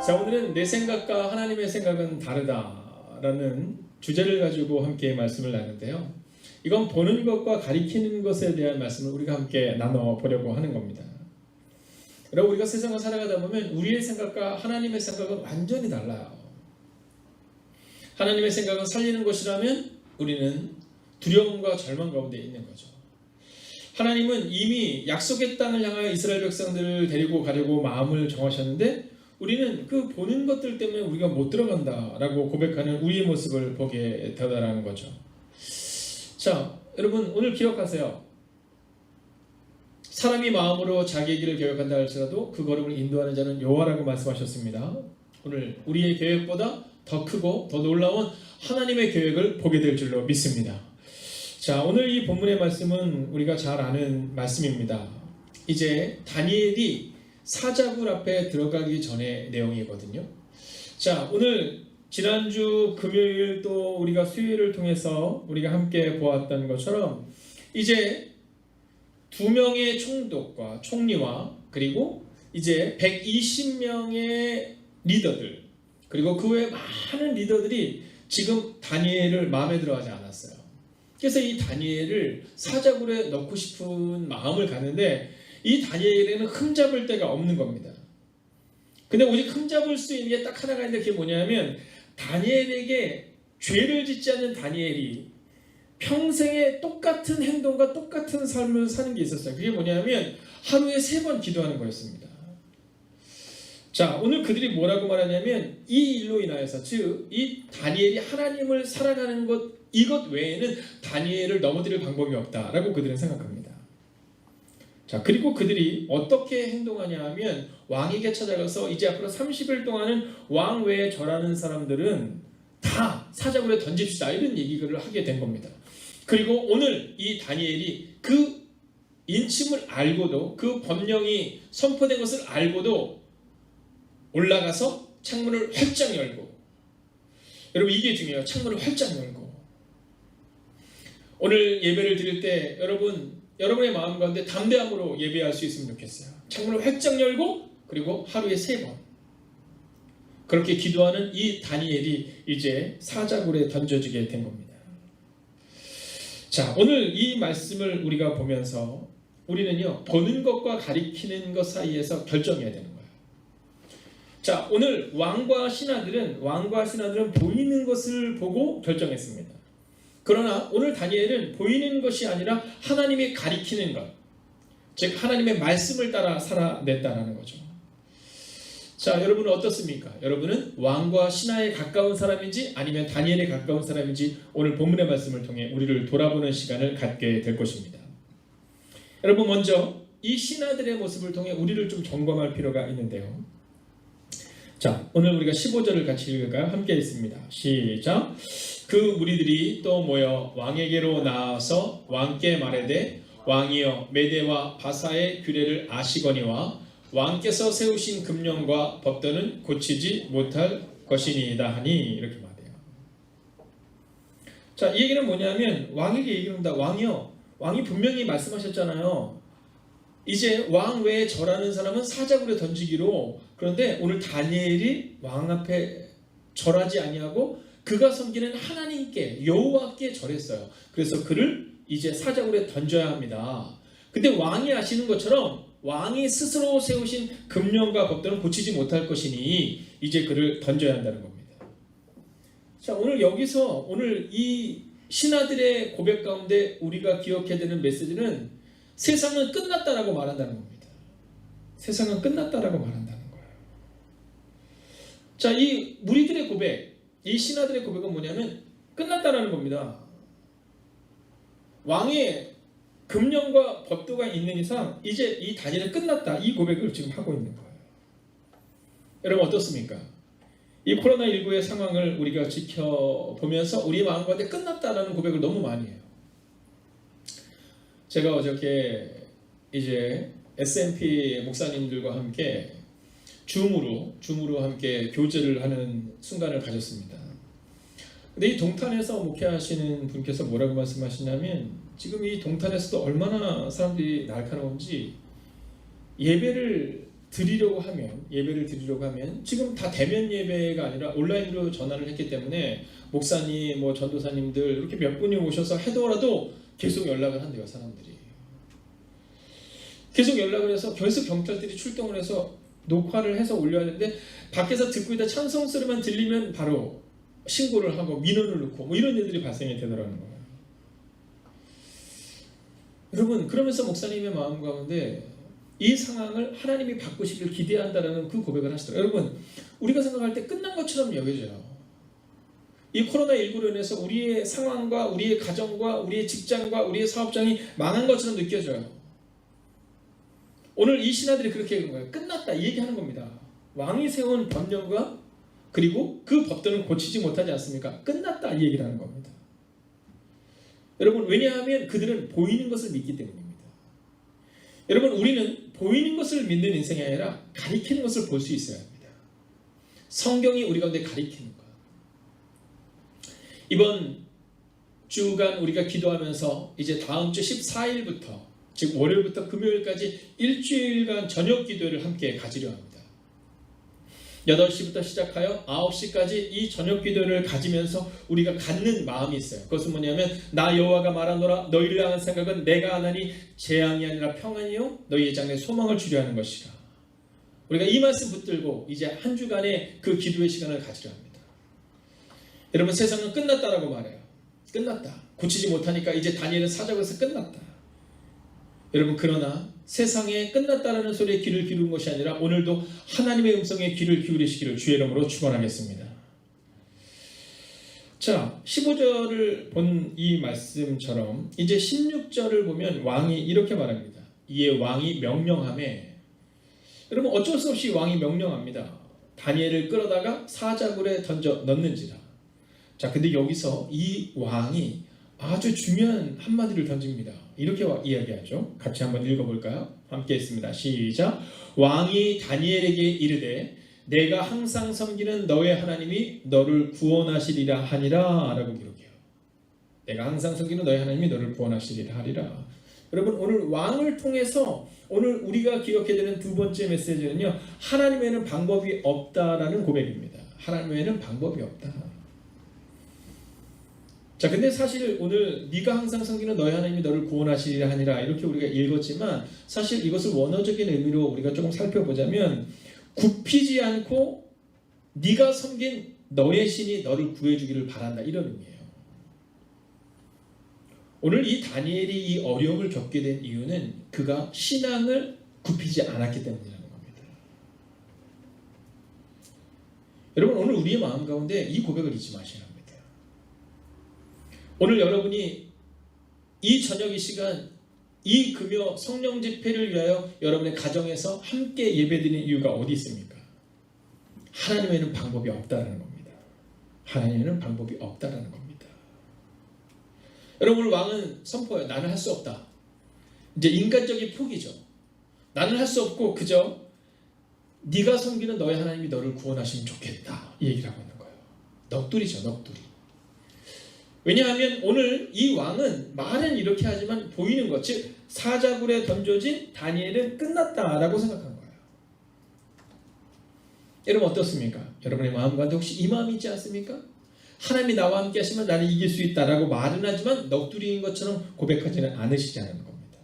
자, 오늘은 내 생각과 하나님의 생각은 다르다라는 주제를 가지고 함께 말씀을 나누는데요. 이건 보는 것과 가리키는 것에 대한 말씀을 우리가 함께 나눠보려고 하는 겁니다. 여러분, 우리가 세상을 살아가다 보면 우리의 생각과 하나님의 생각은 완전히 달라요. 하나님의 생각은 살리는 것이라면 우리는 두려움과 절망 가운데 있는 거죠. 하나님은 이미 약속의 땅을 향하여 이스라엘 백성들을 데리고 가려고 마음을 정하셨는데 우리는 그 보는 것들 때문에 우리가 못 들어간다라고 고백하는 우리의 모습을 보게 되다라는 거죠. 자, 여러분 오늘 기억하세요. 사람이 마음으로 자기의 길을 계획한다 할지라도 그 걸음을 인도하는 자는 여호와라고 말씀하셨습니다. 오늘 우리의 계획보다 더 크고 더 놀라운 하나님의 계획을 보게 될 줄로 믿습니다. 자, 오늘 이 본문의 말씀은 우리가 잘 아는 말씀입니다. 이제 다니엘이 사자굴 앞에 들어가기 전의 내용이거든요. 자, 오늘 지난주 금요일 또 우리가 수요일을 통해서 우리가 함께 보았던 것처럼 이제 2명의 총독과 총리와 그리고 이제 120명의 리더들 그리고 그 외에 많은 리더들이 지금 다니엘을 마음에 들어하지 않았어요. 그래서 이 다니엘을 사자굴에 넣고 싶은 마음을 갖는데 이 다니엘에게는 흠잡을 데가 없는 겁니다. 근데 오직 흠잡을 수 있는 게 딱 하나가 있는데 그게 뭐냐면 다니엘에게 죄를 짓지 않는 다니엘이 평생에 똑같은 행동과 똑같은 삶을 사는 게 있었어요. 그게 뭐냐면 하루에 3번 기도하는 거였습니다. 자, 오늘 그들이 뭐라고 말하냐면 이 일로 인하여서 즉 이 다니엘이 하나님을 사랑하는 것 이것 외에는 다니엘을 넘어뜨릴 방법이 없다라고 그들은 생각합니다. 자, 그리고 그들이 어떻게 행동하냐 하면 왕에게 찾아가서 이제 앞으로 30일 동안은 왕 외에 절하는 사람들은 다 사자굴에 던집시다 이런 얘기를 하게 된 겁니다. 그리고 오늘 이 다니엘이 그 인침을 알고도 그 법령이 선포된 것을 알고도 올라가서 창문을 활짝 열고 여러분 이게 중요해요. 창문을 활짝 열고 오늘 예배를 드릴 때 여러분의 마음 가운데 담대함으로 예배할 수 있으면 좋겠어요. 창문을 활짝 열고 그리고 하루에 3번 그렇게 기도하는 이 다니엘이 이제 사자굴에 던져지게 된 겁니다. 자, 오늘 이 말씀을 우리가 보면서 우리는요 보는 것과 가리키는 것 사이에서 결정해야 되는 거예요. 자, 오늘 왕과 신하들은 보이는 것을 보고 결정했습니다. 그러나 오늘 다니엘은 보이는 것이 아니라 하나님이 가리키는 것, 즉 하나님의 말씀을 따라 살아냈다는 거죠. 자, 여러분은 어떻습니까? 여러분은 왕과 신하에 가까운 사람인지 아니면 다니엘에 가까운 사람인지 오늘 본문의 말씀을 통해 우리를 돌아보는 시간을 갖게 될 것입니다. 여러분 먼저 이 신하들의 모습을 통해 우리를 좀 점검할 필요가 있는데요. 자, 오늘 우리가 15절을 같이 읽을까요? 함께 읽습니다. 시작. 그 무리들이 또 모여 왕에게로 나아서 왕께 말하되 왕이여 메대와 바사의 규례를 아시거니와 왕께서 세우신 금령과 법도는 고치지 못할 것이니이다 하니 이렇게 말해요. 자, 이 얘기는 뭐냐면 왕에게 얘기를 합니다. 왕이요, 왕이 분명히 말씀하셨잖아요. 이제 왕 외에 절하는 사람은 사자굴에 던지기로. 그런데 오늘 다니엘이 왕 앞에 절하지 아니하고 그가 섬기는 하나님께 여호와께 절했어요. 그래서 그를 이제 사자굴에 던져야 합니다. 근데 왕이 아시는 것처럼 왕이 스스로 세우신 금령과 법도는 고치지 못할 것이니 이제 그를 던져야 한다는 겁니다. 자, 오늘 여기서 오늘 이 신하들의 고백 가운데 우리가 기억해야 되는 메시지는 세상은 끝났다라고 말한다는 겁니다. 세상은 끝났다라고 말한다는 거예요. 자, 이 무리들의 고백, 이 신하들의 고백은 뭐냐면 끝났다라는 겁니다. 왕의 금령과 법도가 있는 이상 이제 이 다니엘은 끝났다. 이 고백을 지금 하고 있는 거예요. 여러분 어떻습니까? 이 코로나19의 상황을 우리가 지켜보면서 우리 마음 가운데 끝났다라는 고백을 너무 많이 해요. 제가 어저께 이제 S&P 목사님들과 함께 줌으로 함께 교제를 하는 순간을 가졌습니다. 근데 이 동탄에서 목회하시는 분께서 뭐라고 말씀하시냐면 지금 이 동탄에서도 얼마나 사람들이 날카로운지 예배를 드리려고 하면, 예배를 드리려고 하면 지금 다 대면 예배가 아니라 온라인으로 전환을 했기 때문에 목사님, 뭐 전도사님들 이렇게 몇 분이 오셔서 해도라도 계속 연락을 한대요. 사람들이 계속 연락을 해서 계속 경찰들이 출동을 해서 녹화를 해서 올려야 되는데, 밖에서 듣고 있다 찬송 소리만 들리면 바로 신고를 하고 민원을 넣고 뭐 이런 일들이 발생이 되더라는 거예요. 여러분, 그러면서 목사님의 마음 가운데 이 상황을 하나님이 바꾸시길 기대한다라는 그 고백을 하시더라고요. 여러분, 우리가 생각할 때 끝난 것처럼 여겨져요. 이 코로나19로 인해서 우리의 상황과 우리의 가정과 우리의 직장과 우리의 사업장이 망한 것처럼 느껴져요. 오늘 이 신하들이 그렇게 얘기하는 거예요. 끝났다, 이 얘기하는 겁니다. 왕이 세운 법령과 그리고 그 법도는 고치지 못하지 않습니까? 끝났다, 이 얘기를 하는 겁니다. 여러분, 왜냐하면 그들은 보이는 것을 믿기 때문입니다. 여러분, 우리는 보이는 것을 믿는 인생이 아니라 가리키는 것을 볼 수 있어야 합니다. 성경이 우리 가운데 가리키는 것. 이번 주간 우리가 기도하면서 이제 다음 주 14일부터, 즉 월요일부터 금요일까지 일주일간 저녁 기도를 함께 가지려 합니다. 8시부터 시작하여 9시까지 이 저녁 기도를 가지면서 우리가 갖는 마음이 있어요. 그것은 뭐냐면, 나 여호와가 말하노라, 너희를 향한 생각은 내가 하나니 재앙이 아니라 평안이요 너희의 장래에 소망을 주려 하는 것이라. 우리가 이 말씀 붙들고 이제 한 주간의 그 기도의 시간을 가지려 합니다. 여러분, 세상은 끝났다라고 말해요. 끝났다. 고치지 못하니까 이제 다니엘은 사자고에서 끝났다. 여러분, 그러나 세상에 끝났다라는 소리에 귀를 기울인 것이 아니라 오늘도 하나님의 음성에 귀를 기울이시기를 주의 이름으로 축원하겠습니다. 자, 15절을 본 이 말씀처럼 이제 16절을 보면 왕이 이렇게 말합니다. 이에 왕이 명령하매, 여러분 어쩔 수 없이 왕이 명령합니다. 다니엘을 끌어다가 사자굴에 던져 넣는지라. 자, 근데 여기서 이 왕이 아주 중요한 한마디를 던집니다. 이렇게 이야기하죠. 같이 한번 읽어볼까요? 함께 했습니다. 시작. 왕이 다니엘에게 이르되 내가 항상 섬기는 너의 하나님이 너를 구원하시리라 하니라 라고 기록해요. 내가 항상 섬기는 너의 하나님이 너를 구원하시리라 하리라. 여러분, 오늘 왕을 통해서 오늘 우리가 기억해야 되는 두 번째 메시지는요, 하나님 외에는 방법이 없다라는 고백입니다. 하나님 외에는 방법이 없다. 자, 근데 사실 오늘 네가 항상 섬기는 너의 하나님이 너를 구원하시리라 하니라 이렇게 우리가 읽었지만, 사실 이것을 원어적인 의미로 우리가 조금 살펴보자면 굽히지 않고 네가 섬긴 너의 신이 너를 구해주기를 바란다, 이런 의미예요. 오늘 이 다니엘이 이 어려움을 겪게 된 이유는 그가 신앙을 굽히지 않았기 때문이라는 겁니다. 여러분, 오늘 우리의 마음 가운데 이 고백을 잊지 마셔야 합니다. 오늘 여러분이 이 저녁 이 시간, 이 금요 성령 집회를 위하여 여러분의 가정에서 함께 예배드리는 이유가 어디 있습니까? 하나님에는 방법이 없다라는 겁니다. 하나님에는 방법이 없다라는 겁니다. 여러분, 왕은 선포해요. 나는 할 수 없다. 이제 인간적인 포기죠. 나는 할 수 없고 그저 네가 섬기는 너의 하나님이 너를 구원하시면 좋겠다, 이 얘기를 하고 있는 거예요. 넋두리죠, 넋두리. 왜냐하면 오늘 이 왕은 말은 이렇게 하지만 보이는 것, 즉 사자굴에 던져진 다니엘은 끝났다라고 생각한 거예요. 여러분 어떻습니까? 여러분의 마음 가운데 혹시 이 마음이 있지 않습니까? 하나님이 나와 함께 하시면 나는 이길 수 있다라고 말은 하지만 넋두리인 것처럼 고백하지는 않으시자는 겁니다.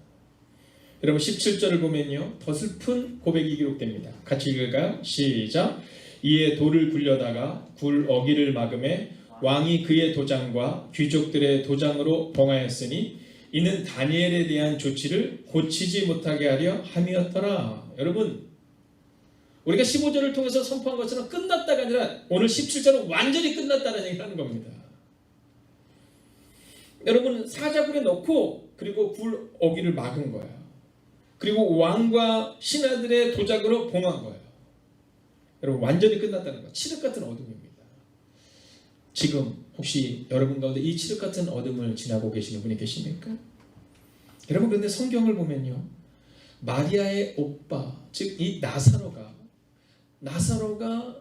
여러분 17절을 보면요, 더 슬픈 고백이 기록됩니다. 같이 읽을까요? 시작. 이에 돌을 굴려다가 굴 어기를 막음에 왕이 그의 도장과 귀족들의 도장으로 봉하였으니 이는 다니엘에 대한 조치를 고치지 못하게 하려 함이었더라. 여러분, 우리가 15절을 통해서 선포한 것처럼 끝났다가 아니라 오늘 17절은 완전히 끝났다는 얘기를 하는 겁니다. 여러분, 사자굴에 넣고 그리고 굴 어기를 막은 거예요. 그리고 왕과 신하들의 도장으로 봉한 거예요. 여러분, 완전히 끝났다는 거. 칠흑 같은 어둠입니다. 지금 혹시 여러분 가운데 이 칠흑 같은 어둠을 지나고 계시는 분이 계십니까? 여러분, 그런데 성경을 보면요, 마리아의 오빠, 즉 이 나사로가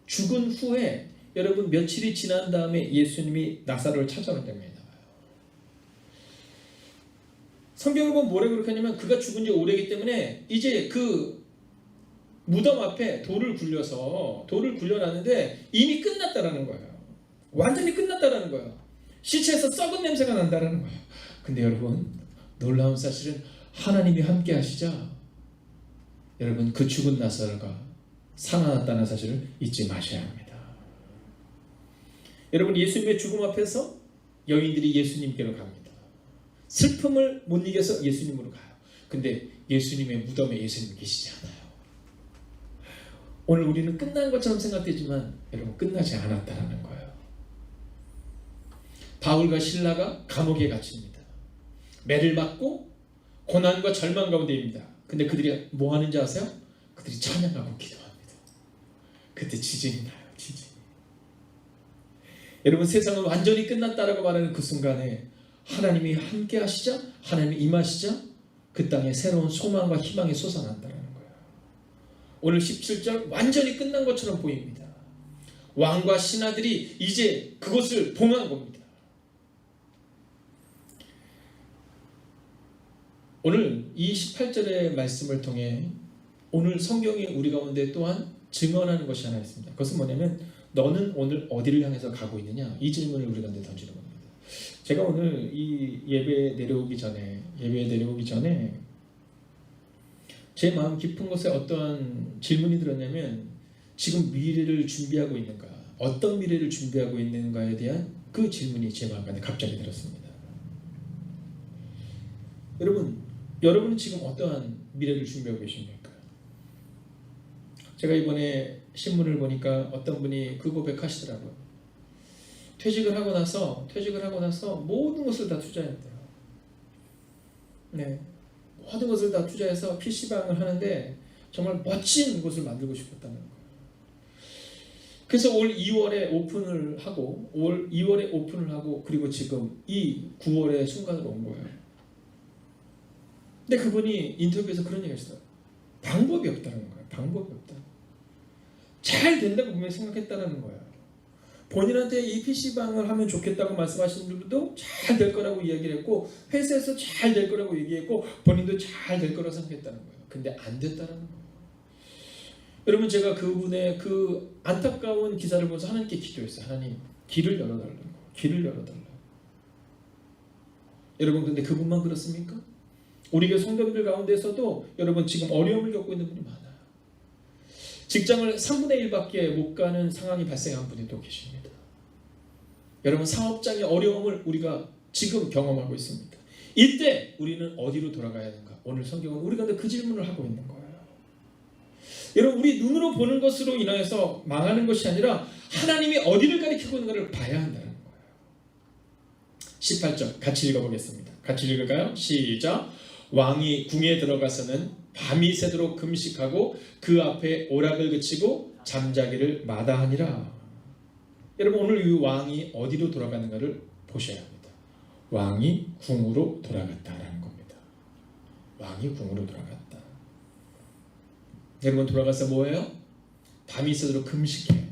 죽은 후에 여러분 며칠이 지난 다음에 예수님이 나사로를 찾아온 장면이 나와요. 성경을 보면 뭐라고 그렇게 하냐면 그가 죽은 지 오래기 때문에 이제 그 무덤 앞에 돌을 굴려놨는데 이미 끝났다라는 거예요. 완전히 끝났다라는 거예요. 시체에서 썩은 냄새가 난다라는 거예요. 근데 여러분, 놀라운 사실은 하나님이 함께 하시자 여러분, 그 죽은 나사로가 살아났다는 사실을 잊지 마셔야 합니다. 여러분, 예수님의 죽음 앞에서 여인들이 예수님께로 갑니다. 슬픔을 못 이겨서 예수님으로 가요. 근데 예수님의 무덤에 예수님 계시지 않아요. 오늘 우리는 끝난 것처럼 생각되지만 여러분, 끝나지 않았다라는 거예요. 바울과 실라가 감옥에 갇힙니다. 매를 맞고 고난과 절망 가운데입니다. 근데 그들이 뭐 하는지 아세요? 그들이 찬양하고 기도합니다. 그때 지진이 나요. 지진. 여러분, 세상은 완전히 끝났다라고 말하는 그 순간에 하나님이 함께 하시자, 하나님이 임하시자 그 땅에 새로운 소망과 희망이 솟아난다는 거예요. 오늘 17절 완전히 끝난 것처럼 보입니다. 왕과 신하들이 이제 그것을 봉한 겁니다. 오늘 이 18절의 말씀을 통해 오늘 성경이 우리 가운데 또한 증언하는 것이 하나 있습니다. 그것은 뭐냐면 너는 오늘 어디를 향해서 가고 있느냐? 이 질문을 우리 가운데 던지는 겁니다. 제가 오늘 이 예배에 내려오기 전에 제 마음 깊은 곳에 어떠한 질문이 들었냐면 지금 미래를 준비하고 있는가? 어떤 미래를 준비하고 있는가에 대한 그 질문이 제 마음 가운데 갑자기 들었습니다. 여러분은 지금 어떠한 미래를 준비하고 계십니까? 제가 이번에 신문을 보니까 어떤 분이 그 고백하시더라고요. 퇴직을 하고 나서 모든 것을 다 투자했대요. 네, 모든 것을 다 투자해서 PC방을 하는데 정말 멋진 곳을 만들고 싶었다는 거예요. 그래서 올 2월에 오픈을 하고 그리고 지금 이 9월의 순간으로 온 거예요. 근데 그분이 인터뷰에서 그런 얘기를 했어요. 방법이 없다는 거예요. 방법이 없다. 잘 된다고 분명히 생각했다는 거예요. 본인한테 이 PC방을 하면 좋겠다고 말씀하시는 분들도 잘 될 거라고 이야기를 했고 회사에서 잘 될 거라고 얘기했고 본인도 잘 될 거라고 생각했다는 거예요. 근데 안 됐다는 거예요. 여러분, 제가 그분의 그 안타까운 기사를 보면서 하나님께 기도했어요. 하나님, 길을 열어달라고. 길을 열어달라고. 여러분, 근데 그분만 그렇습니까? 우리 교회 성도님들 가운데서도 여러분 지금 어려움을 겪고 있는 분이 많아요. 직장을 3분의 1밖에 못 가는 상황이 발생한 분이 또 계십니다. 여러분, 사업장의 어려움을 우리가 지금 경험하고 있습니다. 이때 우리는 어디로 돌아가야 하는가? 오늘 성경은 우리 가운데 그 질문을 하고 있는 거예요. 여러분, 우리 눈으로 보는 것으로 인하여서 망하는 것이 아니라 하나님이 어디를 가리키고 있는가를 봐야 한다는 거예요. 18절 같이 읽어보겠습니다. 같이 읽을까요? 시작. 왕이 궁에 들어가서는 밤이 새도록 금식하고 그 앞에 오락을 그치고 잠자기를 마다하니라. 여러분, 오늘 이 왕이 어디로 돌아가는가를 보셔야 합니다. 왕이 궁으로 돌아갔다라는 겁니다. 왕이 궁으로 돌아갔다. 여러분, 돌아가서 뭐예요? 밤이 새도록 금식해요.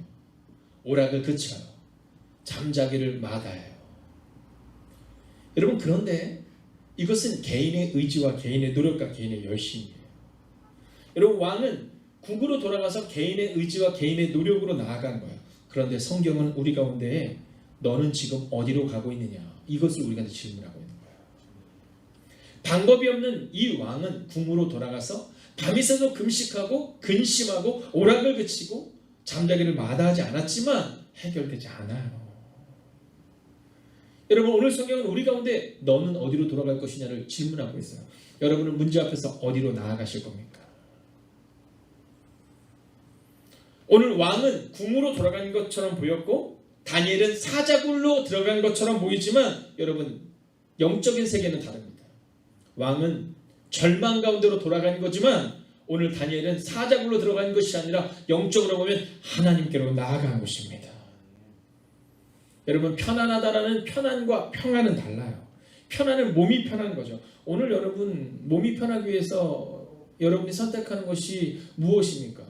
오락을 그쳐요. 잠자기를 마다해요. 여러분, 그런데 이것은 개인의 의지와 개인의 노력과 개인의 열심이에요. 여러분, 왕은 국으로 돌아가서 개인의 의지와 개인의 노력으로 나아간 거예요. 그런데 성경은 우리 가운데 너는 지금 어디로 가고 있느냐? 이것을 우리가 질문하고 있는 거예요. 방법이 없는 이 왕은 궁으로 돌아가서 밤이 새도록 금식하고 근심하고 오락을 그치고 잠자기를 마다하지 않았지만 해결되지 않아요. 여러분, 오늘 성경은 우리 가운데 너는 어디로 돌아갈 것이냐를 질문하고 있어요. 여러분은 문제 앞에서 어디로 나아가실 겁니까? 오늘 왕은 궁으로 돌아간 것처럼 보였고 다니엘은 사자굴로 들어간 것처럼 보이지만 여러분, 영적인 세계는 다릅니다. 왕은 절망 가운데로 돌아가는 거지만 오늘 다니엘은 사자굴로 들어간 것이 아니라 영적으로 보면 하나님께로 나아간 것입니다. 여러분, 편안하다라는 편안과 평안은 달라요. 편안은 몸이 편한 거죠. 오늘 여러분, 몸이 편하기 위해서 여러분이 선택하는 것이 무엇입니까?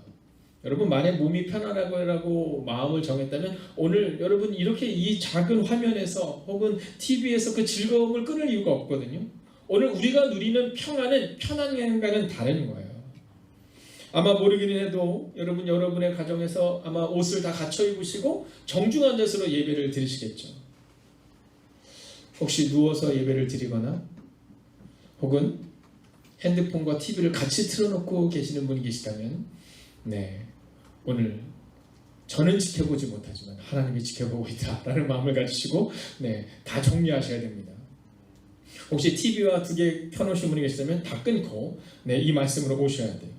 여러분, 만약 몸이 편안하고 마음을 정했다면 오늘 여러분 이렇게 이 작은 화면에서 혹은 TV에서 그 즐거움을 끊을 이유가 없거든요. 오늘 우리가 누리는 평안은 편안함과는 다른 거예요. 아마 모르기는 해도 여러분의 가정에서 아마 옷을 다 갖춰 입으시고 정중한 자세로 예배를 드리시겠죠. 혹시 누워서 예배를 드리거나 혹은 핸드폰과 TV를 같이 틀어놓고 계시는 분이 계시다면 오늘 저는 지켜보지 못하지만 하나님이 지켜보고 있다라는 마음을 가지시고 다 정리하셔야 됩니다. 혹시 TV와 2개 켜놓으신 분이 계시다면 다 끊고 이 말씀으로 오셔야 돼요.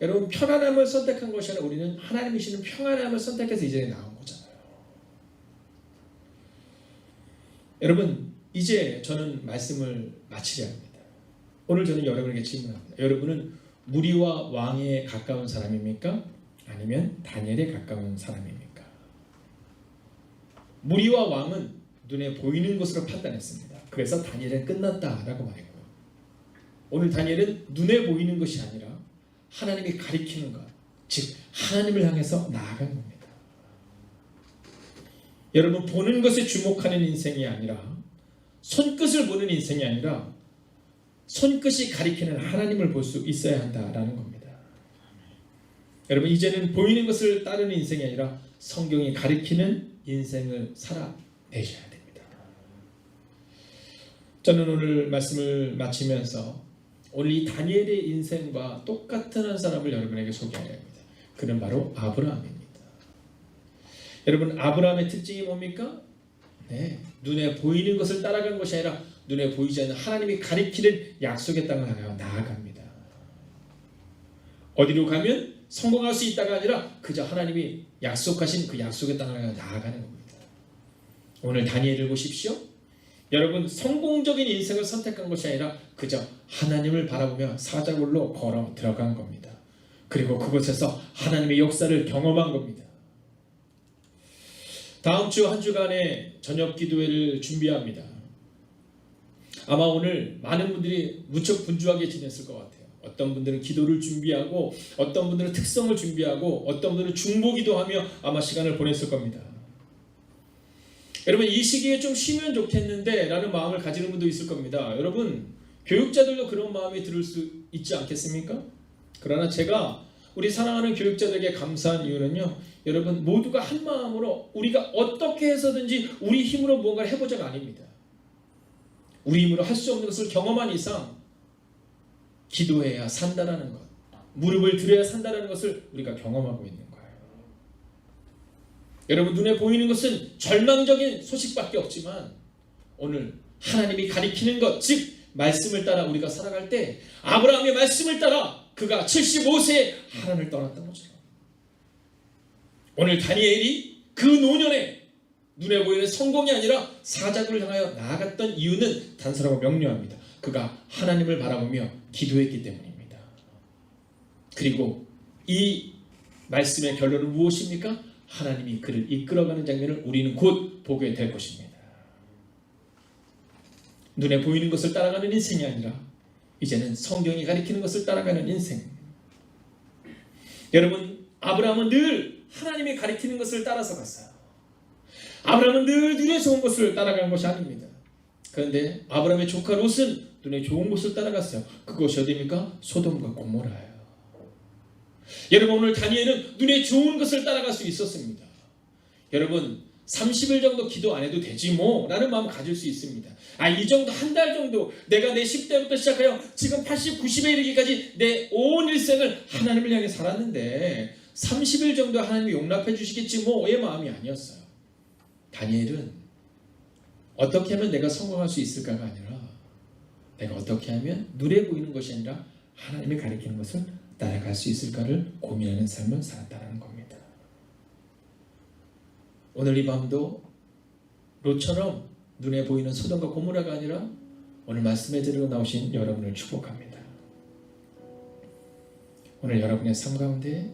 여러분, 편안함을 선택한 것이 아니라 우리는 하나님이 주시는 평안함을 선택해서 이 자리에 나온 거잖아요. 여러분, 이제 저는 말씀을 마치려 합니다. 오늘 저는 여러분에게 질문합니다. 여러분은 무리와 왕에 가까운 사람입니까? 아니면 다니엘에 가까운 사람입니까? 무리와 왕은 눈에 보이는 것으로 판단했습니다. 그래서 다니엘은 끝났다라고 말했고요. 오늘 다니엘은 눈에 보이는 것이 아니라 하나님이 가리키는 것, 즉 하나님을 향해서 나아간 겁니다. 여러분, 보는 것에 주목하는 인생이 아니라, 손끝을 보는 인생이 아니라 손끝이 가리키는 하나님을 볼 수 있어야 한다라는 겁니다. 여러분, 이제는 보이는 것을 따르는 인생이 아니라 성경이 가리키는 인생을 살아내셔야 됩니다. 저는 오늘 말씀을 마치면서 오늘 이 다니엘의 인생과 똑같은 한 사람을 여러분에게 소개해야 합니다. 그는 바로 아브라함입니다. 여러분, 아브라함의 특징이 뭡니까? 눈에 보이는 것을 따라간 것이 아니라 눈에 보이지 않는 하나님이 가리키는 약속의 땅을 향하여 나아갑니다. 어디로 가면 성공할 수 있다가 아니라 그저 하나님이 약속하신 그 약속의 땅을 향하여 나아가는 겁니다. 오늘 다니엘을 보십시오. 여러분, 성공적인 인생을 선택한 것이 아니라 그저 하나님을 바라보며 사자굴로 걸어 들어간 겁니다. 그리고 그곳에서 하나님의 역사를 경험한 겁니다. 다음 주 한 주간의 저녁 기도회를 준비합니다. 아마 오늘 많은 분들이 무척 분주하게 지냈을 것 같아요. 어떤 분들은 기도를 준비하고, 어떤 분들은 특성을 준비하고, 어떤 분들은 중보기도하며 아마 시간을 보냈을 겁니다. 여러분, 이 시기에 좀 쉬면 좋겠는데 라는 마음을 가지는 분도 있을 겁니다. 여러분, 교육자들도 그런 마음이 들을 수 있지 않겠습니까? 그러나 제가 우리 사랑하는 교육자들에게 감사한 이유는요, 여러분, 모두가 한 마음으로 우리가 어떻게 해서든지 우리 힘으로 무언가를 해보자가 아닙니다. 우리 힘으로 할 수 없는 것을 경험한 이상 기도해야 산다라는 것, 무릎을 들여야 산다라는 것을 우리가 경험하고 있는 거예요. 여러분, 눈에 보이는 것은 절망적인 소식밖에 없지만 오늘 하나님이 가리키는 것, 즉 말씀을 따라 우리가 살아갈 때 아브라함의 말씀을 따라 그가 75세에 하나님을 떠났던 것처럼 오늘 다니엘이 그 노년에 눈에 보이는 성공이 아니라 사자굴을 향하여 나아갔던 이유는 단서라고 명료합니다. 그가 하나님을 바라보며 기도했기 때문입니다. 그리고 이 말씀의 결론은 무엇입니까? 하나님이 그를 이끌어가는 장면을 우리는 곧 보게 될 것입니다. 눈에 보이는 것을 따라가는 인생이 아니라 이제는 성경이 가리키는 것을 따라가는 인생. 여러분, 아브라함은 늘 하나님이 가리키는 것을 따라서 갔어요. 아브라함은 늘 눈에 좋은 것을 따라간 것이 아닙니다. 그런데 아브라함의 조카 롯은 눈에 좋은 것을 따라갔어요. 그것이 어디입니까? 소돔과 고모라예요. 여러분, 오늘 다니엘은 눈에 좋은 것을 따라갈 수 있었습니다. 여러분, 30일 정도 기도 안 해도 되지 뭐 라는 마음 가질 수 있습니다. 이 정도 한 달 정도 내가 내 10대부터 시작하여 지금 80, 90에 이르기까지 내 온 일생을 하나님을 향해 살았는데 30일 정도 하나님이 용납해 주시겠지 뭐의 마음이 아니었어요. 다니엘은 어떻게 하면 내가 성공할 수 있을까가 아니라 내가 어떻게 하면 눈에 보이는 것이 아니라 하나님이 가리키는 것을 따라갈 수 있을까를 고민하는 삶을 살았다는 겁니다. 오늘 이 밤도 롯처럼 눈에 보이는 소돔과 고모라가 아니라 오늘 말씀에 들으러 나오신 여러분을 축복합니다. 오늘 여러분의 삶 가운데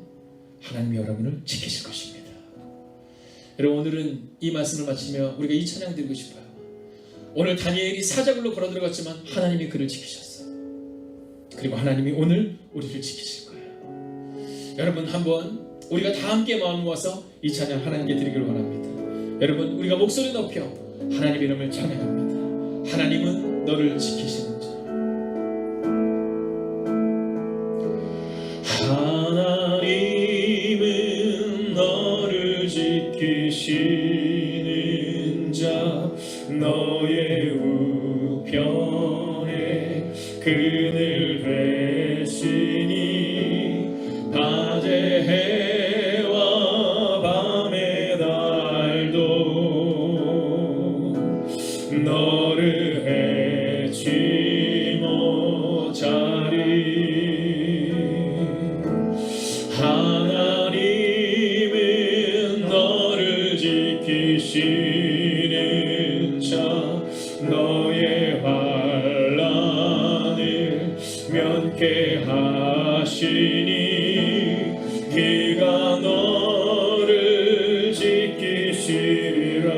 하나님이 여러분을 지키실 것입니다. 여러분, 오늘은 이 말씀을 마치며 우리가 이 찬양 드리고 싶어요. 오늘 다니엘이 사자굴로 걸어 들어갔지만 하나님이 그를 지키셨어요. 그리고 하나님이 오늘 우리를 지키실 거예요. 여러분, 한번 우리가 다 함께 마음 모아서 이 찬양 하나님께 드리기를 원합니다. 여러분, 우리가 목소리 높여 하나님의 이름을 찬양합니다. 하나님은 너를 지키시는 자. 하나님은 너를 지키시는 자, 너의 우편에 그늘 되시니 낮의 해와 밤의 달도 너를 해치 못하리. 하나님은 너를 지키시는 자, 너의 환난을 면케하시니 그가 너를 지키시리라.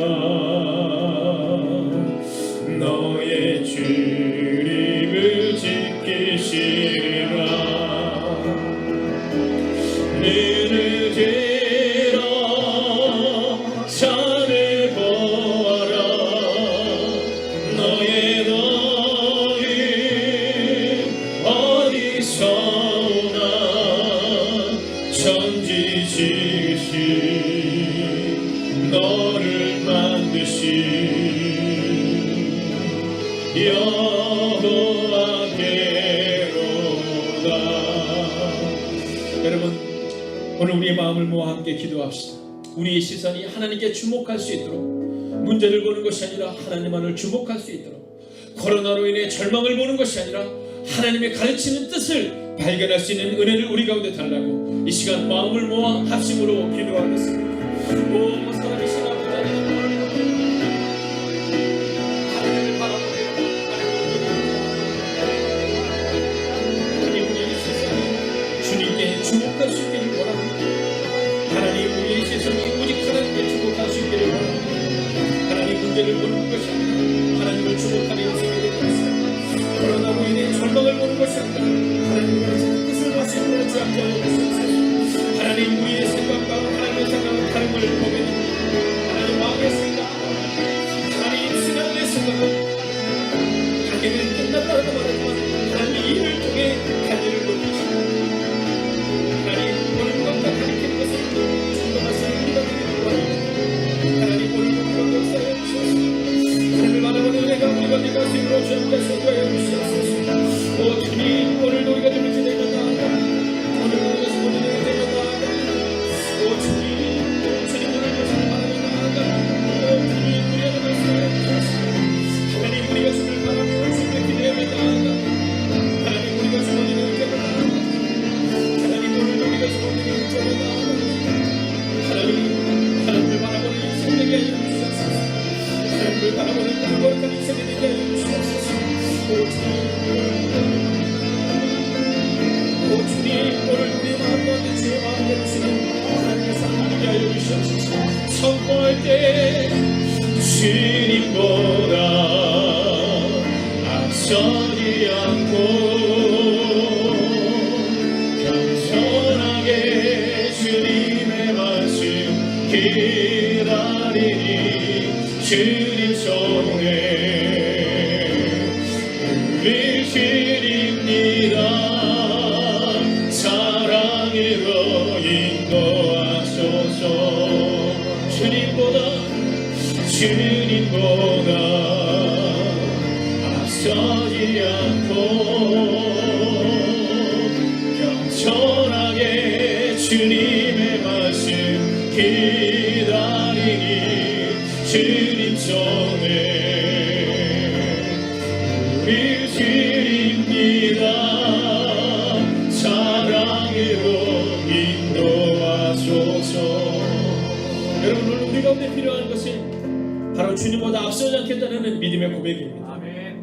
너의 출입을 지키시리라. 눈을 들어 산을 보아라. 너의 너희 어디서 오나. 천지 지으신 너를 만드신 여호와께로다. 여러분, 오늘 우리의 마음을 모아 함께 기도합시다. 우리의 시선이 하나님께 주목할 수 있도록, 문제를 보는 것이 아니라 하나님만을 주목할 수 있도록, 코로나로 인해 절망을 보는 것이 아니라 하나님의 가르치는 뜻을 발견할 수 있는 은혜를 우리 가운데 달라고 이 시간 마음을 모아 합심으로 기도하겠습니다. 오 살아계신 아버지 하나님을 바라보며 하나님 우리의 세상이 주님께 주목할 수 있기를 원합니다. 하나님 우리의 세상이 오직 하나님께 주목할 수 있기를 원합니다. 하나님 문제를 보는 것이 아니라 하나님을 주목하는 인생이 되게 하시옵소서. 코로나로 인해 절망을 보는 것이 아니라 하나님의 뜻을 마시는 주 앞에 하옵소서. 하나님 우리의 생각과 하나님의 생각은 다름을 보게 됩니다. 하나님 마음의 생각, 하나님 신앙의 생각은 가게는 끝났다고 말하지만 하나님의 일을 통해 가게를 높이시고 하나님 오늘 무엇과 가리키는 것을 충동하시는 우리가 되기를 원합니다. 하나님 오늘 우리가 역사에 주옵소서. 하나님을 바라보는 은혜가 우리가 내 가슴으로 주 앞에 서두에 주옵소서. 오 주님, 오늘도 우리가 좀 이렇게 되면 나아가, 오늘도 우리가 주님을 되면 나아가, 오 주님, 주님 오늘 것을 바라며 나아가, 오 주님 우리의 말씀을 주옵소서. 하나님 우리가 주를 바라며 주님을 기대하며 나아가, 하나님 우리가 주님을 의지하며 나아가, 하나님 오늘도 우리가 주님을 의지하며 나아가, 하나님을 바라보는 인생 되게 하여 주옵소서. 하나님을 바라보는 거룩한 인생이 되게 하여 주옵소서. 오 주님, 오늘 우리 마음 가운데 주의 마음을 주시는 하나님의 사랑을 되게 하여 주옵소서. 선포할 때 주님보다 앞서지 않고 겸손하게 주님의 말씀 기다리니 주님 손에 주님입니다. 사랑으로 인도하소서. 주님보다 앞서지 않고 겸손하게 주님의 말씀 기다리니 주님 손에 주님입니다. 사랑으로 인도하소서. 여러분 오늘 우리 가운데 필요한 것은 바로 주님보다 앞서지 않겠다는 믿음의 고백입니다. 아멘.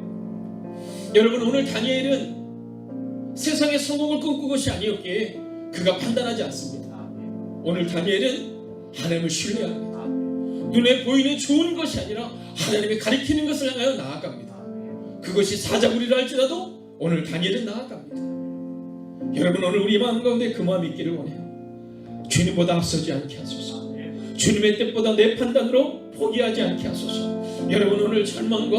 여러분 오늘 다니엘은 세상의 성공을 꿈꾼 것이 아니었기에 그가 판단하지 않습니다. 오늘 다니엘은 하나님을 신뢰합니다. 눈에 보이는 좋은 것이 아니라 하나님이 가리키는 것을 향하여 나아갑니다. 그것이 사자굴이라 할지라도 오늘 다니엘은 나아갑니다. 여러분 오늘 우리 마음 가운데 그 마음이 있기를 원해요. 주님보다 앞서지 않게 하소서. 주님의 뜻보다 내 판단으로 포기하지 않게 하소서. 여러분 오늘 절망과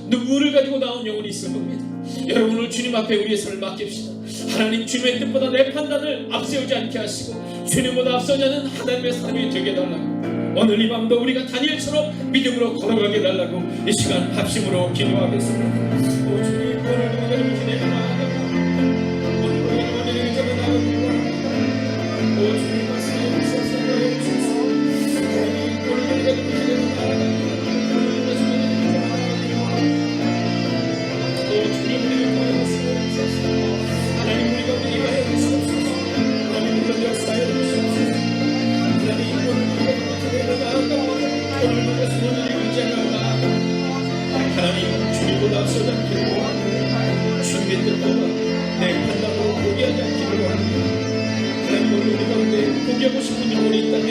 눈물을 가지고 나온 영혼이 있을 겁니다. 여러분 오늘 주님 앞에 우리의 손을 맡깁시다. 하나님 주님의 뜻보다 내 판단을 앞세우지 않게 하시고 주님보다 앞서자는 하나님의 사람이 되게 해달라고 오늘 이 밤도 우리가 다니엘처럼 믿음으로 걸어가게 해달라고 이 시간 합심으로 기도하겠습니다. 오 주님 오늘도 여러분 기대가 나아갑니다. 오늘도 여러분들에게 제가 나아갑니다. 오 주님 말씀해 주셔서 주셔서 오늘도 여러분 기대가 나아갑니다. 하나님 주님보다 앞서지 않기를 원합니다. 주님의 뜻보다 내 판단으로 포기하지 않기를 원합니다. 하나님 오늘 우리 가운데 포기하고 싶은 영혼이 있다면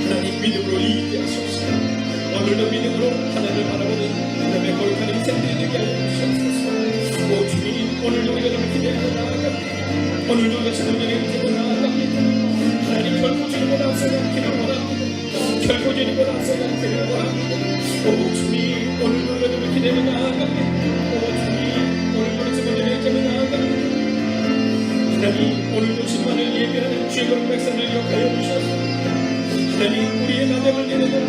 하나님 믿음으로 이기게 하시옵소서. 오늘도 믿음으로 하나님을 바라보는 하나님의 거룩한 인생들이 되게 하여 주시옵소서. 오 주님 오늘도 우리가 너무 기대하며 나아갑니다. 오늘도 우리가 주님의 인생으로 나아갑니다. 하나님 결코 주님보다 앞서지 않기를 원합니다. 결코 주님보다 앞서지 않기를 원합니다. 오 주님 오늘도 우리가 너무 기대하며 나아갑니다. 오 주님 오늘도 주님의 인생으로 나아갑니다. 하나님 오늘도 주님만을 예배하는 주의 거룩 백성을 기억하여 주셔서 하나님 우리의 나됨을 내려놓아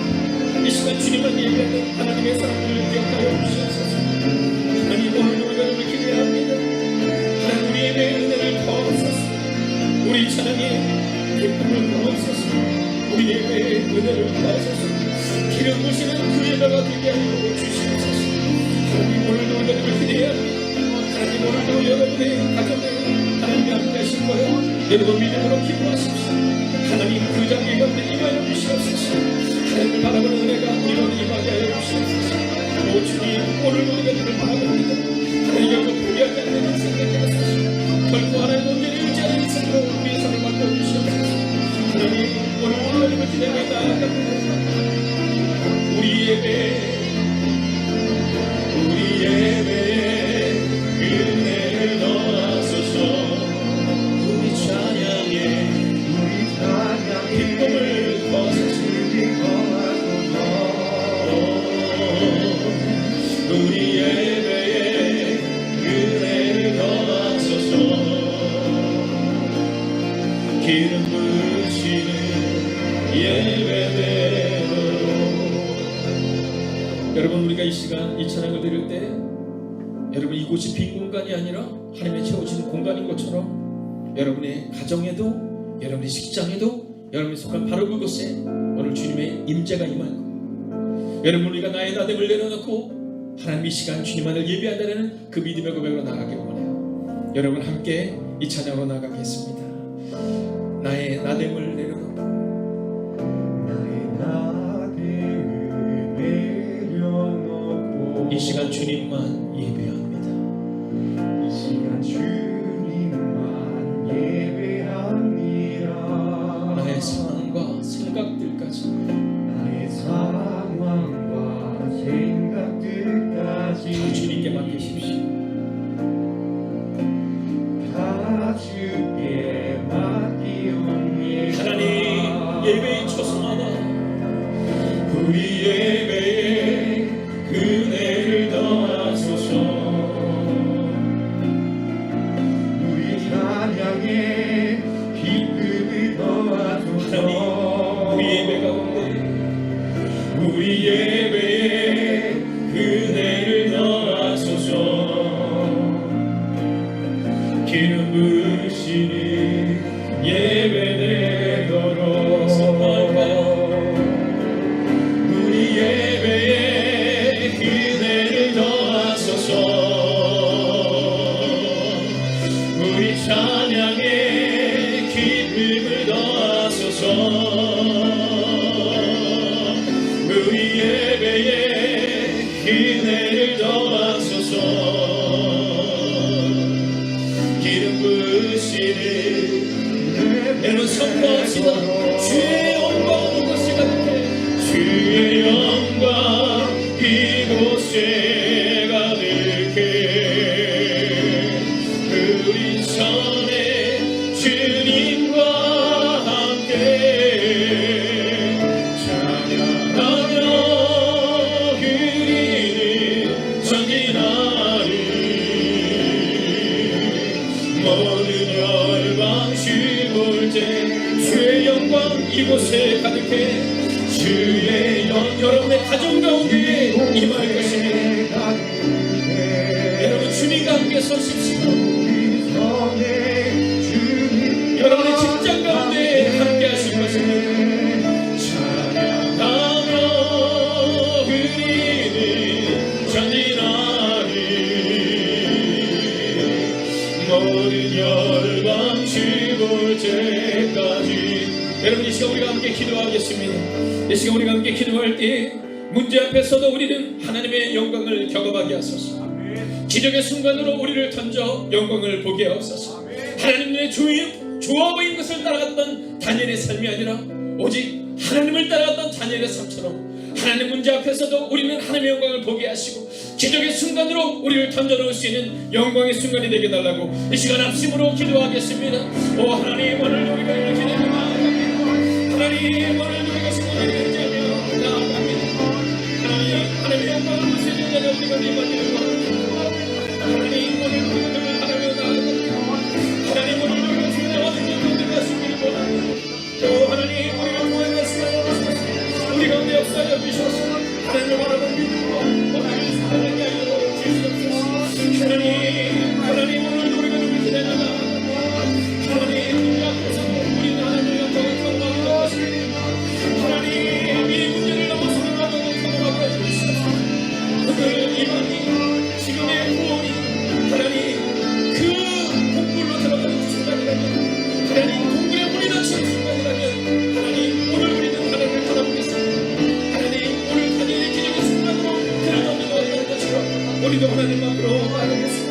이 시간 주님만 예배하는 하나님의 사람들을 기억하여 주시옵소서. 하나님 오늘도 우리가 너무 기대합니다. 하나님 우리의 예배의 은혜를 더하소서. 우리 찬양의 기쁨을 더하소서. 우리 예배의 은혜를 더하소서. 기름 부시는 그 예배가 되게 하여 주시옵소서. 하나님 오늘도 우리가 너무 기대합니다. 하나님 오늘도 여러분의 가정에 하나님이 함께 하실 거예요. 여러분 믿음으로 기도하십시오. 하나님 그 장기 가운데 임하여 주시옵소서. 하나님을 바라보는 은혜가 우리로 임하게 하여 주시옵소서. 오 주님 오늘도 우리가 주를 바라봅니다. 하나님 결코 포기하지 않는 인생 되게 하소서. 결코 하나님 온전히 의지하는 인생으로 우리의 삶을 바꿔 주시옵소서. 하나님 오늘 하나님을 기대하며 나아갑니다. 우리 예배 은혜를 넣어소서. 우리 찬양에 기쁨을 더하소서. 우리 예배에 은혜를 더하소서. 기름 부으시는 예배대로. 여러분 우리가 이 시간 이 찬양을 드릴 때 여러분 이곳이 빈 공간이 아니라 하나님의 채워지는 공간인 것처럼 여러분의 가정에도 여러분의 직장에도 여러분이 속한 바로 그곳에 오늘 주님의 임재가 임할 거예요. 여러분 우리가 나의 나됨을 내려놓고 하나님 이 시간 주님만을 예배한다는 그 믿음의 고백으로 나아가기를 원해요. 여러분 함께 이 찬양으로 나아가겠습니다. 나의 나됨을 내려놓고 이 시간 주님만 예배합니다. 이 시간 주님만 예배합니다. 나의 상황과 생각들까지 나의 상황과 생각들까지 다 주님께 맡기십시오. 다 주께 맡기옵니다. 하나님 예배의 초성하다 우리 예배에 은혜를 더하소서. 우리 찬양에 기쁨을 더하소서. 하나님 우리 예배 가운데 우리 예배에 은혜를 더하소서. 기름 부으시니 예배되도록 우리 예배에 은혜를 더하소서. 우리 찬양에 기쁨을 더하소서. 우리 예배에 은혜를 더하소서. 기름 부으시는 여러분 선포합시다. 주의 영광 이곳에 가득해. 주의 영광 이곳에 가득해. 우리 전에 주님과 함께 찬양하며 그리는 전진하리. 모든 열방 죽을 때 주의 영광 이곳에 가득해 주의 여러분의 가정 가운데 임할 것입니다. 여러분 주님과 함께 서십시오. 여러분의 직장 가운데 함께 하실 것입니다. 찬양하며 그리는 전진하리 모든 열방 죽을 때까지. 여러분 이 시간 우리가 함께 기도하겠습니다. 이 시간 우리가 함께 기도할 때 문제 앞에서도 우리는 하나님의 영광을 경험하게 하소서. 기적의 순간으로 우리를 던져 영광을 보게 하옵소서. 하나님 눈에 좋아 보이는 것을 따라갔던 다니엘의 삶이 아니라 오직 하나님을 따라갔던 다니엘의 삶처럼 하나님 문제 앞에서도 우리는 하나님의 영광을 보게 하시고 기적의 순간으로 우리를 던져 넣을 수 있는 영광의 순간이 되게 달라고 이 시간 합심으로 기도하겠습니다. 오 하나님 오늘 우리가 이렇게 되면 나아갑니다. 하나님 오늘 우리가 신문을 의지하며 나아갑니다. 하나님의 영광을 볼 수 있는 자가 우리가 되어가기를 원합니다. 하나님 오늘 우리를 바라며 나아갑니다. 하나님 오늘 우리가 주의 얻은 영광을 가시기를 원합니다. 또 하나님 우리가 구원의 말씀을 우리 가운데 역사하여 주셔서 하나님을 바라본 믿음으로 우리를 사랑하게 하여 주시옵소서. 하나님 오늘 우리가 누굴 기다려나 하나님 우리 앞에서 우리는 하나님의 영광을 경험하게 하시옵소서. 하나님 이 문제를 넘어서는 영광을 경험하게 해주시옵소서. 오늘 이 밤이 지금의 구원이 하나님 그 동굴로 들어가는 순간이라면 하나님 동굴에 문이 닫히는 순간이라면 하나님 오늘 우리는 하나님을 바라보겠습니다. 하나님 오늘 다니엘의 기적의 순간으로 그를 던져놓았다는 것처럼 우리도 하나님 앞으로 나아가겠습니다.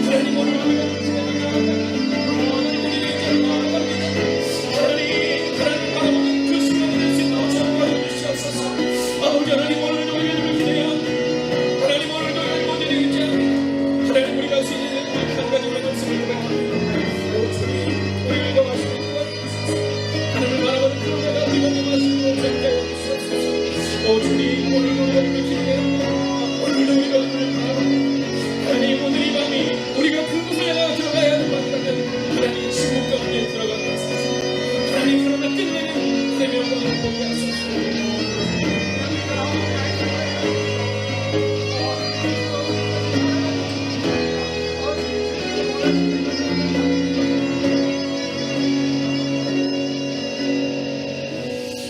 하나님 오늘 우리가 나아갑니다. 하나님 우리를 이제 나아갑니다. 하나님 바라보는 그 순간이 될 수 있는 것처럼 하여 주시옵소서. 아버지 하나님 오늘 우리가 주를 기대합니다. 하나님 오늘도 모든 일을 하나님 우리가 할 수 있는 한 가지 우리의 말씀을 고백합니다. 오 주님 우리를 더 마시는 것 하나님을 바라보는 그런 자가 우리가 더 마시는 것 되게 하여 주시옵소서. 오 주님 오늘도 우리가 주를 기대합니다. 오늘도 우리가 주를 바라봅니다. 하나님 오늘 이 밤이 우리가 그곳을 향해 들어가야 하는 밤이라면 하나님 신문 가운데 들어가는 하소서. 하나님 그러나 끝내는 하나님의 영광을 보게 하소서.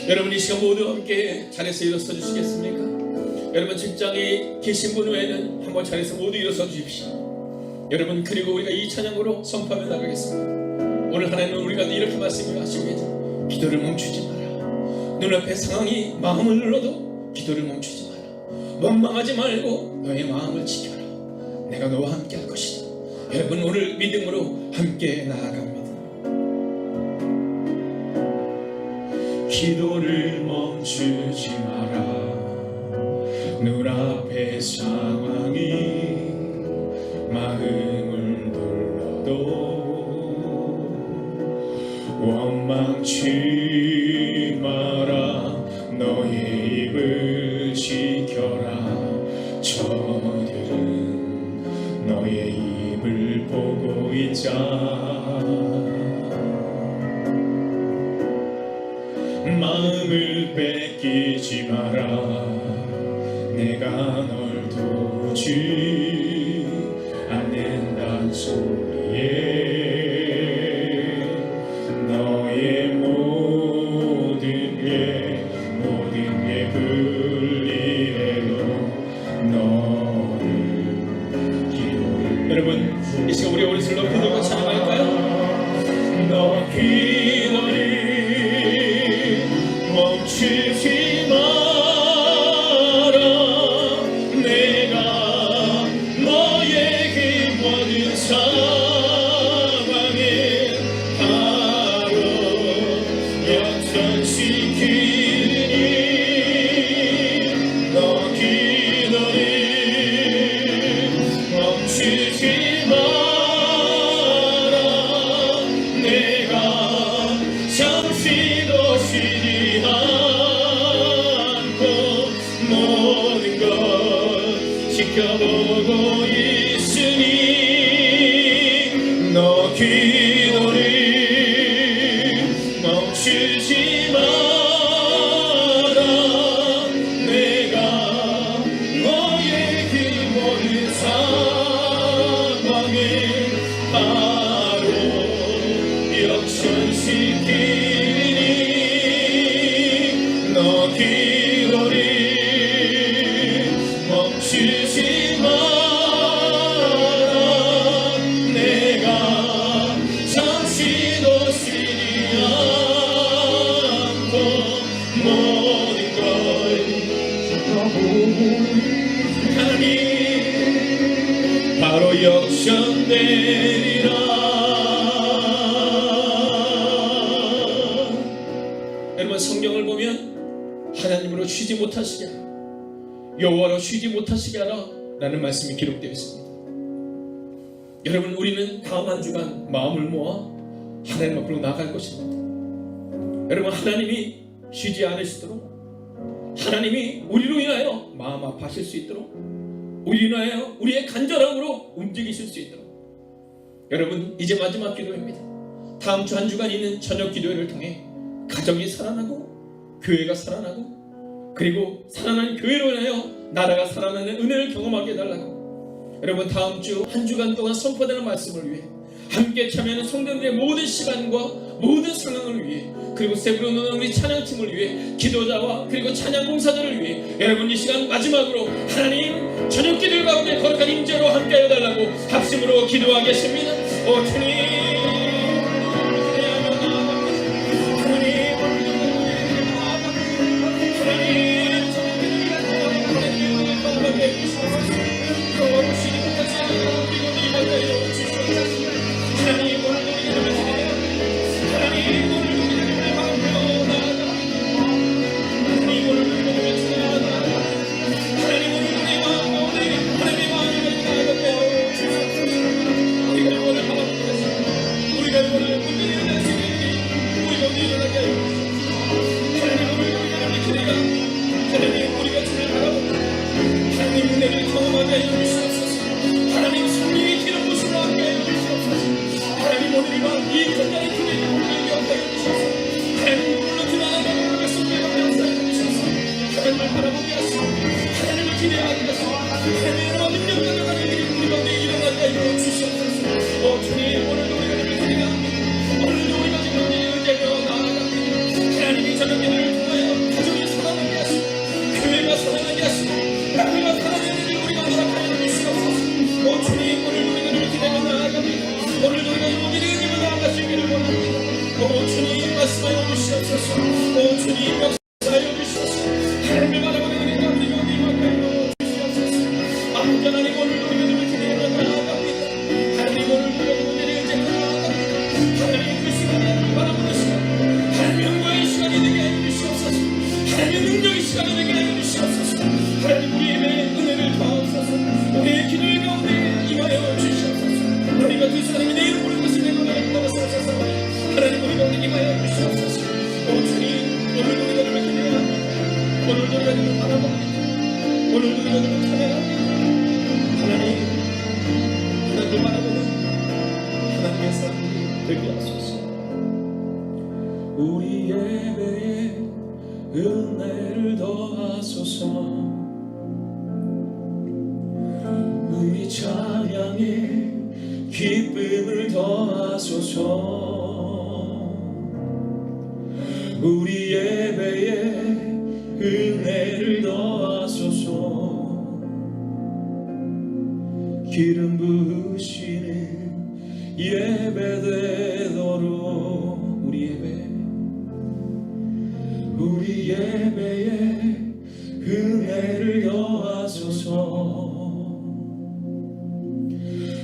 여러분 이 시간 모두 함께 자리에서 일어서 주시겠습니까? 여러분 직장에 계신 분 외에는 한번 자리에서 모두 일어서 주십시오. 여러분 그리고 우리가 이 찬양으로 선포하며 나가겠습니다. 오늘 하나님은 우리가 이렇게 말씀을 하시고 계죠. 기도를 멈추지 마라. 눈앞의 상황이 마음을 눌러도 기도를 멈추지 마라. 원망하지 말고 너의 마음을 지켜라. 내가 너와 함께 할 것이다. 여러분 오늘 믿음으로 함께 나아갑니다. 기도를 멈추지 마라. 눈앞의 상황이 마음을 눌러도 원망치 마라. 너의 입을 지켜라. 저들은 너의 입을 보고 있자. 마음을 뺏기지 마라. 내가 널 도우지 않는단 소리에 너의 모든 게 불리해도 너를 기도를. 여러분 이 시간 우리 오리 슬로 기도가 찬양할까요? 너 기도를 멈추지 마라. 내가 너에게 모든 상황에 바로 역전시키니 너 기도를 멈추지 마라. 내가 잠시도 쉬지 않고 모든 것 지켜보고 있으니 너 너 기도를 멈추지 마라. 내가 너의 그 모든 상황을 바로 역전시키니 너 기도를 멈추지 마라. 내가 잠시도 쉬지 않고 모든 걸 하나님 바로 역전되리라. 여러분, 성경을 보면 하나님으로 쉬지 못하시게 하라, 여호와로 쉬지 못하시게 하라 라는 말씀이 기록되어 있습니다. 여러분, 우리는 다음 한 주간 마음을 모아 하나님 앞으로 나아갈 것입니다. 여러분, 하나님이 쉬지 않으시도록, 하나님이 우리로 인하여 마음 아파하실 수 있도록, 우리로 인하여 우리의 간절함으로 움직이실 수 있도록, 여러분, 이제 마지막 기도입니다. 다음 주 한 주간 있는 저녁 기도회를 통해 가정이 살아나고 교회가 살아나고, 그리고 살아난 교회로 인하여 나라가 살아나는 은혜를 경험하게 해달라고, 여러분, 다음 주 한 주간 동안 선포되는 말씀을 위해 함께 참여하는 성도들의 모든 시간과 모든 상황을 위해, 그리고 세부로 노는 우리 찬양팀을 위해, 기도자와 그리고 찬양 봉사자를 위해 여러분 이 시간 마지막으로 하나님 저녁 기도 가운데 거룩한 임재로 함께 해달라고 합심으로 기도하겠습니다. 오 주님, 우리 예배에 은혜를 더하소서. 우리 찬양에 기쁨을 더하소서. 우리 예배에 은혜를 더하소서. 기름 부으시는 예배 되도록 우리 예배에 은혜를 더하소서.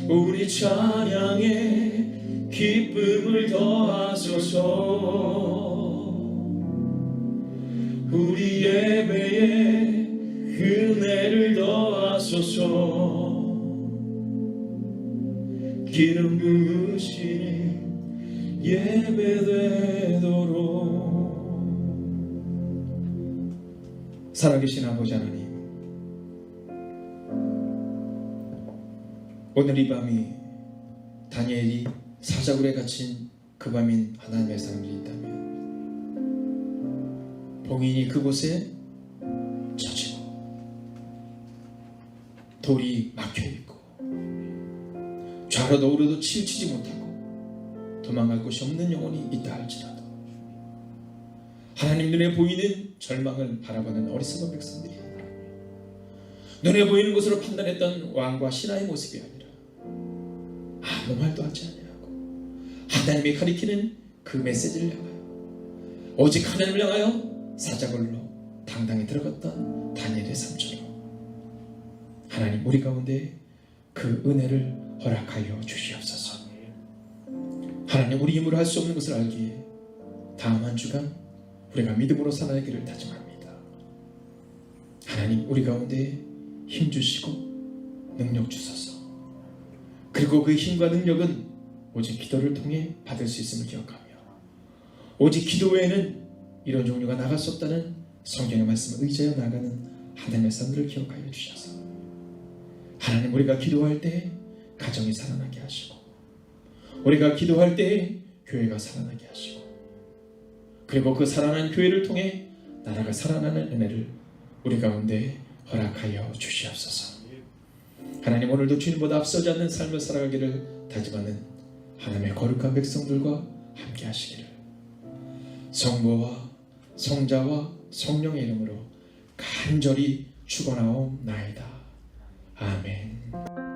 우리 찬양에 기쁨을 더하소서. 우리 예배에 은혜를 더하소서. 기름 부으시는 예배 되도록. 살아계신 아버지 하나님, 오늘 이 밤이 다니엘이 사자굴에 갇힌 그 밤인 하나님의 사람들이 있다면 봉인이 그곳에 젖히고 돌이 막혀있고 좌로도 우로도 치우치지 못하고 도망갈 곳이 없는 영혼이 있다 할지라도 하나님 눈에 보이는 절망을 바라보는 어리석은 백성들이 눈에 보이는 것으로 판단했던 왕과 신하의 모습이 아니라 아무 말도 하지 아니하고 하나님이 가리키는 그 메시지를 향하여 오직 하나님을 향하여 사자굴로 당당히 들어갔던 다니엘의 삶처럼 하나님 우리 가운데 그 은혜를 허락하여 주시옵소서. 하나님 우리 힘으로 할 수 없는 것을 알기에 다음 한 주간 우리가 믿음으로 살아가기를 다짐합니다. 하나님 우리 가운데 힘 주시고 능력 주소서. 그리고 그 힘과 능력은 오직 기도를 통해 받을 수 있음을 기억하며 오직 기도 외에는 이런 종류가 나갈 수 없다는 성경의 말씀을 의지하여 나가는 하나님의 사람들을 기억하여 주셔서 하나님 우리가 기도할 때 가정이 살아나게 하시고 우리가 기도할 때 교회가 살아나게 하시고 그리고 그 살아난 교회를 통해 나라가 살아나는 은혜를 우리 가운데 허락하여 주시옵소서. 하나님 오늘도 주님보다 앞서지 않는 삶을 살아가기를 다짐하는 하나님의 거룩한 백성들과 함께 하시기를 성부와 성자와 성령의 이름으로 간절히 축원하옵나이다. 아멘.